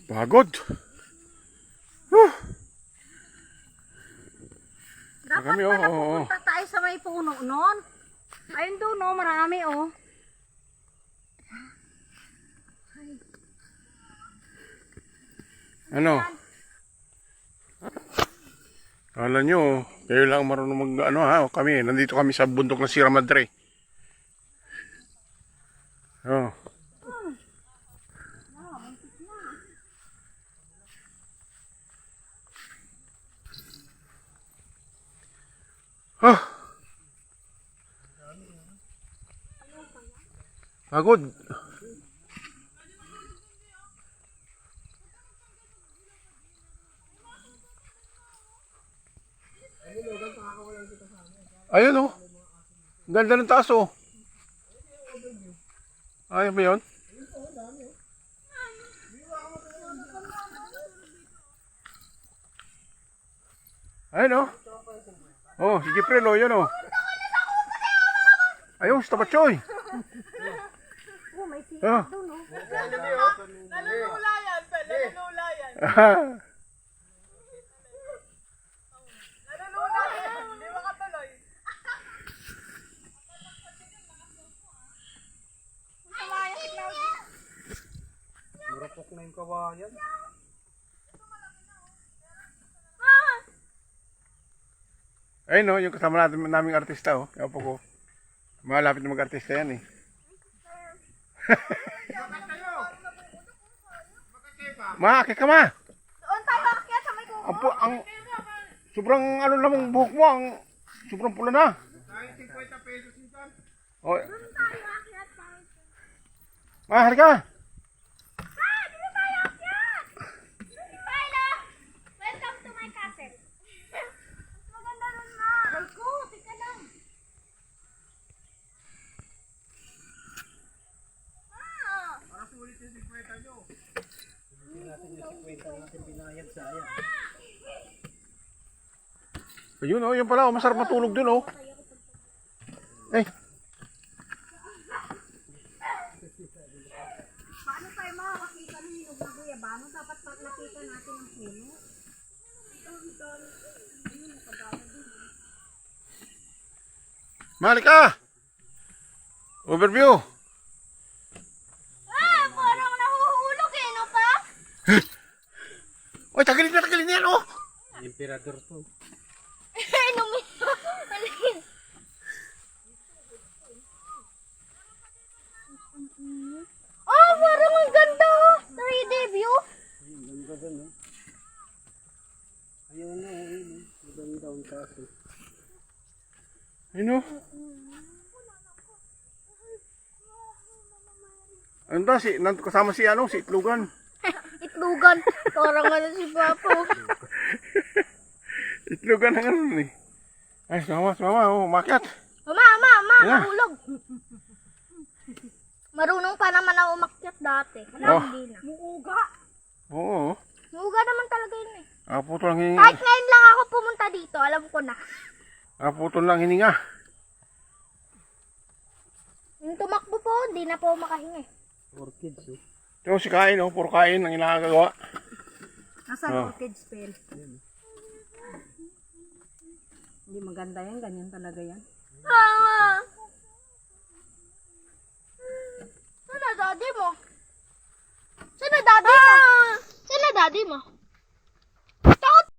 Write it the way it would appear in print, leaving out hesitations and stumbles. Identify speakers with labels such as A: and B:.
A: Pagod. Huh.
B: Dapat
A: Kami,
B: pala
A: oo.
B: pupunta tayo sa may puno nun. Ayun doon, no, marami, oh.
A: Ano? Kala nyo, kayo lang marunong mag, ano ha, kami, nandito kami sa bundok ng Sierra Madre. Oh. Ah. Pagod. Ayun oh. Ganda ng taas oh. Ayun ba yun? Ayun oh. Oh, si Jeffrey oh, yun oh. Ayun, sa tapat-choy.
B: Oh, may siya
A: Oh.
B: doon, oh.
C: Nalulula yan, nalulula yan. Nalulula yan, hindi makatuloy.
D: Marapok na yung kawayan.
A: Ayun oh, yung kasama natin naming artista oh. Yung po ko. Malapit na mag-artista yan eh. Maakit ka ma!
B: Doon tayo aakyat sa may kuko.
A: Ang sobrang ano namang buhok mo, ang sobrang pula na. Oh.
B: Doon tayo aakyat.
A: Mahal ka.
B: Dito tayo aakyat. Kyla, welcome to my castle. Mas maganda nun na. Aray ko, tika lang.
D: Para sulit yung 50 nyo. Hindi natin yung 50 natin binayad sa ayan.
A: Ayun oh, yun pala oh, masarap matulog dun oh. Eh,
B: Paano tayo makakakita ng hinog na guyabano? Dapat nakita natin ang puno.
A: mahal ka. Overview.
B: Parang nahuhulog eh, no pa?
A: Oy, tagilid na yan oh.
D: Emperador to.
B: Oh, parang ang ganda. 3D view.
D: Ang ganda dun eh. Ayaw na eh. Maganda ang kaso.
A: Ayun oh. Ano ba si kasama si ano, si Itlugan.
B: Itlugan. Parang ano si Papo.
A: Itlugan ng ano eh. Ay, mama, oh, umakyat.
B: Mama,
A: Yeah.
B: mahulog. Marunong pa naman ako umakyat dati.
A: Oh.
B: Hindi na. Muuga.
A: Oo.
B: Muuga naman talaga yun eh.
A: Putol lang hininga.
B: Kahit ngayon lang ako pumunta dito, alam ko na.
A: Putol lang hininga.
B: Yung tumakbo po, hindi na po makahinga eh.
D: Orchids oh.
A: Ito si Kain oh, puro kain ang inakagawa.
B: Nasaan
A: Oh.
B: orchid spell? Hindi maganda yan, ganyan talaga yan. Mama! Sino daddy mo? Sino daddy mo? Sino daddy mo?